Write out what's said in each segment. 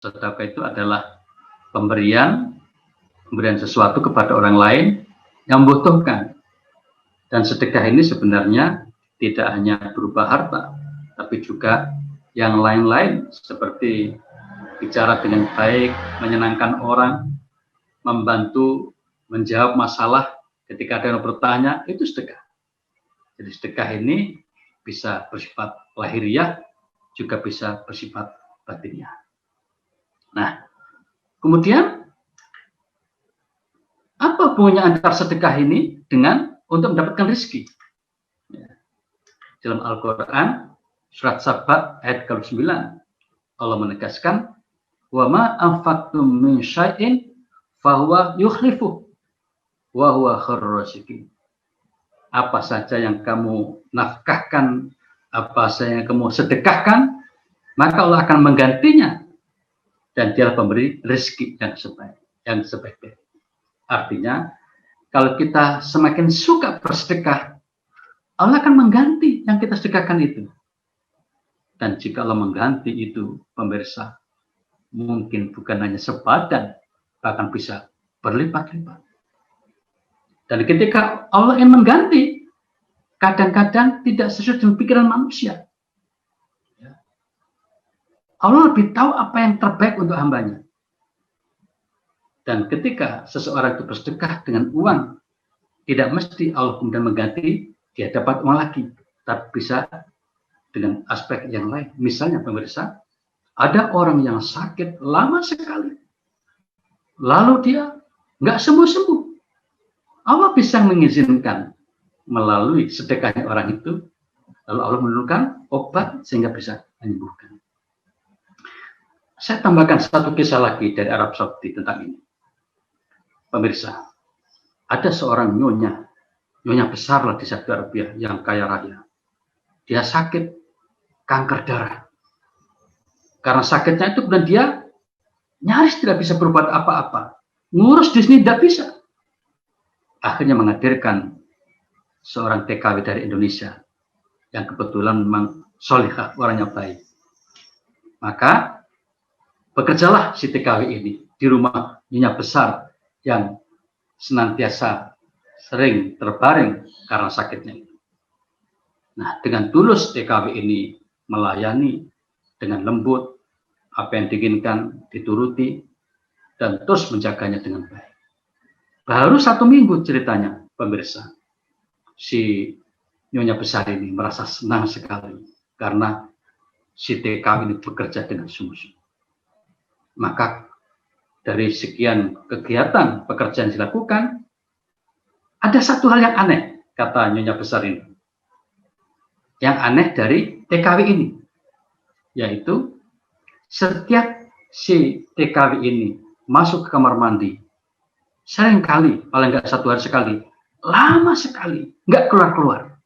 Sedekah itu adalah pemberian sesuatu kepada orang lain yang membutuhkan. Dan sedekah ini sebenarnya tidak hanya berupa harta, tapi juga yang lain-lain seperti bicara dengan baik, menyenangkan orang, membantu menjawab masalah ketika ada yang bertanya, itu sedekah. Jadi sedekah ini bisa bersifat lahiriah, juga bisa bersifat batiniah. Nah, kemudian apa hubungannya antara sedekah ini dengan untuk mendapatkan rezeki? Dalam Al-Quran, surat Saba ayat ke-9, Allah menegaskan, wa ma anfaqtum min syai'in fahuwa yukhlifuh wa huwa khairur raziqin. Apa saja yang kamu nafkahkan, apa saja yang kamu sedekahkan, maka Allah akan menggantinya, dan Dia pemberi rezeki yang sebaik-baik. Artinya, kalau kita semakin suka bersedekah, Allah akan mengganti yang kita sedekahkan itu. Dan jika Allah mengganti itu, pemirsa, mungkin bukan hanya sepadan, bahkan bisa berlipat-lipat. Dan ketika Allah ingin mengganti, kadang-kadang tidak sesuai dengan pikiran manusia. Allah lebih tahu apa yang terbaik untuk hambanya. Dan ketika seseorang itu bersedekah dengan uang, tidak mesti Allah kemudian mengganti, dia dapat uang lagi. Tapi bisa dengan aspek yang lain. Misalnya pemirsa, ada orang yang sakit lama sekali. Lalu dia nggak sembuh-sembuh. Allah bisa mengizinkan melalui sedekahnya orang itu, lalu Allah menurunkan obat sehingga bisa menyembuhkan. Saya tambahkan satu kisah lagi dari Arab Saudi tentang ini. Pemirsa, ada seorang nyonya besar lah di Saudi Arabia yang kaya raya. Dia sakit kanker darah. Karena sakitnya itu kemudian dia nyaris tidak bisa berbuat apa-apa. Ngurus di sini tidak bisa. Akhirnya menghadirkan seorang TKW dari Indonesia yang kebetulan memang solihah, orangnya baik. Maka bekerjalah si TKW ini di rumah nyonya besar yang senantiasa sering terbaring karena sakitnya itu. Nah, dengan tulus TKW ini melayani dengan lembut, apa yang diinginkan dituruti, dan terus menjaganya dengan baik. Baru 1 minggu ceritanya, pemirsa, si nyonya besar ini merasa senang sekali karena si TKW ini bekerja dengan sungguh-sungguh. Maka dari sekian kegiatan pekerjaan yang dilakukan, ada satu hal yang aneh, kata nyonya besar ini. Yang aneh dari TKW ini, yaitu setiap si TKW ini masuk ke kamar mandi, sering kali, paling nggak 1 hari sekali, lama sekali, nggak keluar-keluar.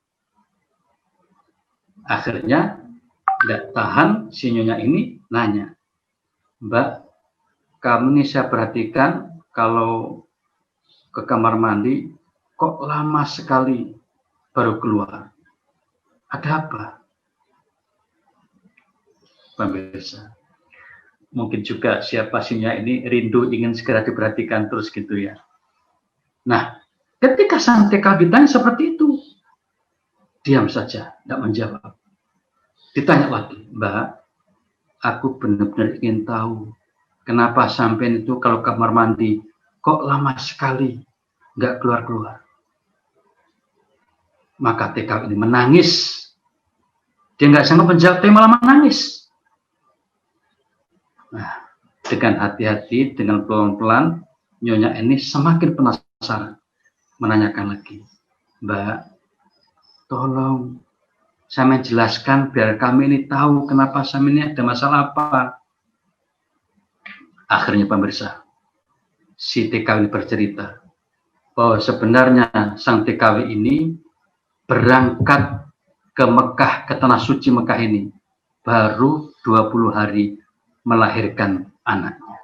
Akhirnya nggak tahan si nyonya ini nanya, Mbak, kamu ini saya perhatikan kalau ke kamar mandi kok lama sekali baru keluar. Ada apa? Pemirsa, mungkin juga siapa sinya ini rindu ingin segera diperhatikan terus gitu ya. Nah, ketika sang TKW ditanya seperti itu, diam saja, tidak menjawab. Ditanya lagi, Mbak, aku benar-benar ingin tahu kenapa sampean itu kalau kamar mandi kok lama sekali nggak keluar-keluar. Maka TKW ini menangis. Dia nggak sanggup menjawab, tapi malah menangis. Nah, dengan hati-hati, dengan pelan-pelan, nyonya ini semakin penasaran, menanyakan lagi, Mbak, tolong saya menjelaskan biar kami ini tahu kenapa saya ini ada masalah apa. Akhirnya pemirsa, si TKW bercerita bahwa sebenarnya sang TKW ini berangkat ke Mekah, ke tanah suci Mekah ini baru 20 hari melahirkan anaknya.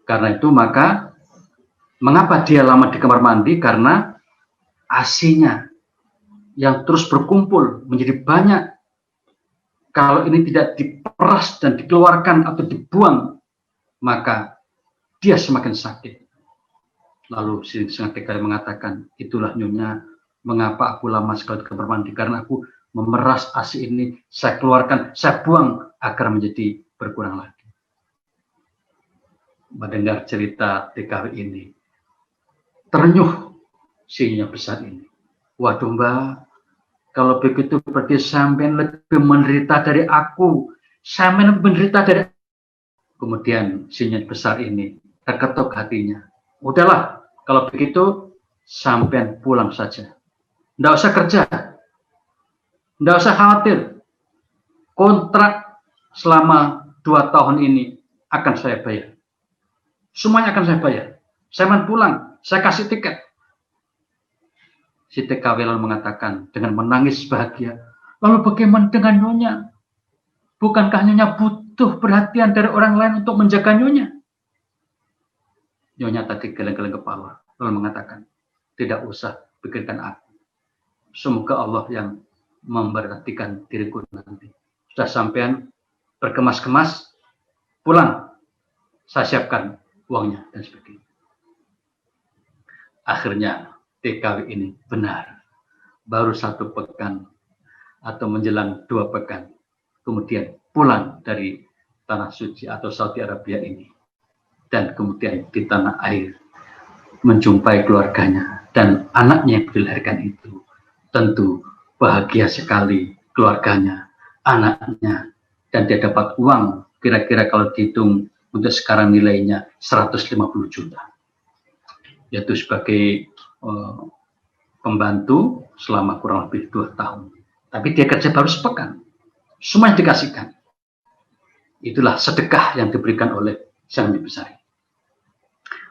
Karena itu maka mengapa dia lama di kamar mandi? Karena ASI-nya yang terus berkumpul menjadi banyak. Kalau ini tidak diperas dan dikeluarkan atau dibuang, maka dia semakin sakit. Lalu si TKW mengatakan, itulah Nyonya, mengapa aku lama sekali ke kamar mandi, karena aku memeras ASI ini, saya keluarkan, saya buang agar menjadi berkurang lagi. Mendengar cerita TKW ini, terenyuh si Nyonya besar ini. Waduh Mbak, kalau begitu berarti sampean lebih menderita dari aku. Sampean lebih menderita dari aku. Kemudian si Nyonya besar ini terketuk hatinya. Udahlah, kalau begitu sampean pulang saja. Nggak usah kerja. Nggak usah khawatir. Kontrak selama 2 tahun ini akan saya bayar. Semuanya akan saya bayar. Saya pulang, saya kasih tiket. Si TKW lalu mengatakan dengan menangis bahagia, lalu bagaimana dengan Nyonya? Bukankah Nyonya butuh perhatian dari orang lain untuk menjaga Nyonya? Nyonya tadi geleng-geleng kepala, lalu mengatakan, tidak usah pikirkan aku. Semoga Allah yang memperhatikan diriku nanti. Sudah sampean berkemas-kemas, pulang, saya siapkan uangnya dan sebagainya. Akhirnya TKW ini benar, baru 1 pekan atau menjelang 2 pekan, kemudian pulang dari tanah suci atau Saudi Arabia ini, dan kemudian di tanah air menjumpai keluarganya dan anaknya yang dilahirkan itu. Tentu bahagia sekali keluarganya, anaknya, dan dia dapat uang kira-kira kalau dihitung untuk sekarang nilainya 150 juta, yaitu sebagai pembantu selama kurang lebih 2 tahun. Tapi dia kerja baru sepekan, semuanya dikasihkan. Itulah sedekah yang diberikan oleh Sang Nyonya Besar.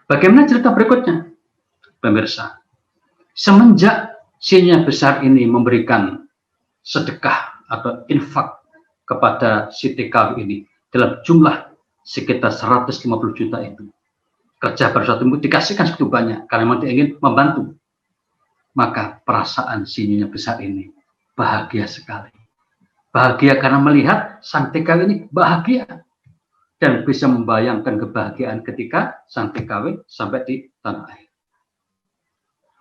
Bagaimana cerita berikutnya, pemirsa? Semenjak si Nyonya Besar ini memberikan sedekah atau infak kepada si TKW ini dalam jumlah sekitar 150 juta itu, kerja baru 1 minggu dikasihkan segitu banyak karena memang dia ingin membantu. Maka perasaan si Nyonya Besar ini bahagia sekali. Bahagia karena melihat sang TKW ini bahagia dan bisa membayangkan kebahagiaan ketika sang TKW sampai di tanah air.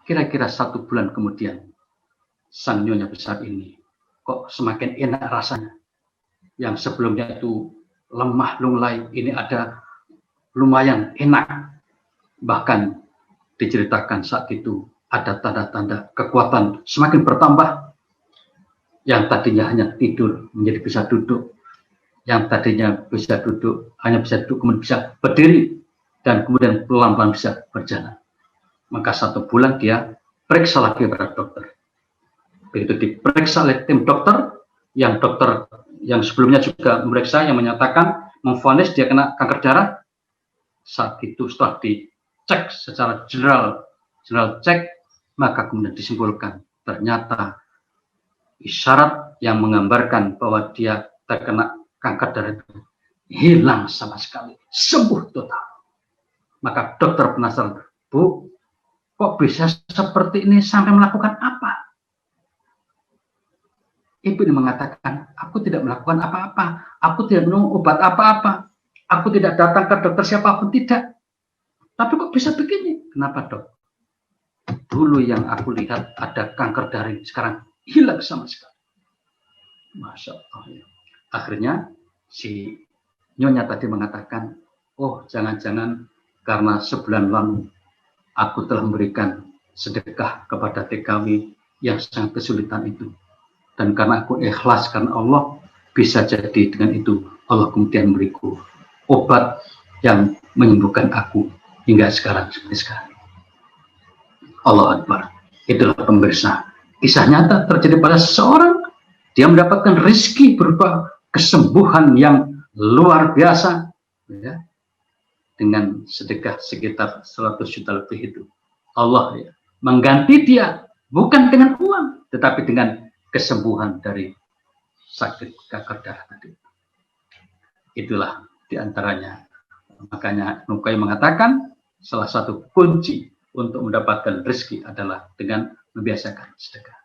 Kira-kira 1 bulan kemudian, sang Nyonya Besar ini kok semakin enak rasanya. Yang sebelumnya itu lemah lunglai, ini ada lumayan enak. Bahkan diceritakan saat itu ada tanda-tanda kekuatan semakin bertambah. Yang tadinya hanya tidur menjadi bisa duduk. Yang tadinya bisa duduk, hanya bisa duduk, kemudian bisa berdiri. Dan kemudian pelan-pelan bisa berjalan. Maka 1 bulan dia periksa lagi pada dokter. Begitu diperiksa oleh tim dokter yang sebelumnya juga memeriksa, yang menyatakan, memvonis dia kena kanker darah. Saat itu setelah dicek secara general cek, maka kemudian disimpulkan ternyata isyarat yang menggambarkan bahwa dia terkena kanker darah itu hilang sama sekali, sembuh total. Maka dokter penasaran, Bu, kok bisa seperti ini, sampai melakukan apa? Ibu ini mengatakan, aku tidak melakukan apa-apa, aku tidak minum obat apa-apa, aku tidak datang ke dokter siapapun, tidak. Tapi kok bisa begini? Kenapa, Dok? Dulu yang aku lihat ada kanker darah, sekarang hilang sama sekali. Masya Allah. Ya. Akhirnya si Nyonya tadi mengatakan, oh jangan-jangan karena sebulan lalu aku telah memberikan sedekah kepada TKW yang sangat kesulitan itu. Dan karena aku ikhlas karena Allah, bisa jadi dengan itu Allah kemudian memberiku obat yang menyembuhkan aku hingga sekarang seperti sekarang. Allah Akbar. Itulah pemirsa. Kisah nyata terjadi pada seseorang. Dia mendapatkan rezeki berupa kesembuhan yang luar biasa. Ya, dengan sedekah sekitar 100 juta lebih itu. Allah ya, mengganti dia bukan dengan uang, tetapi dengan kesembuhan dari sakit kanker darah tadi. Itulah diantaranya. Makanya Nukai mengatakan salah satu kunci untuk mendapatkan rezeki adalah dengan membiasakan sedekah.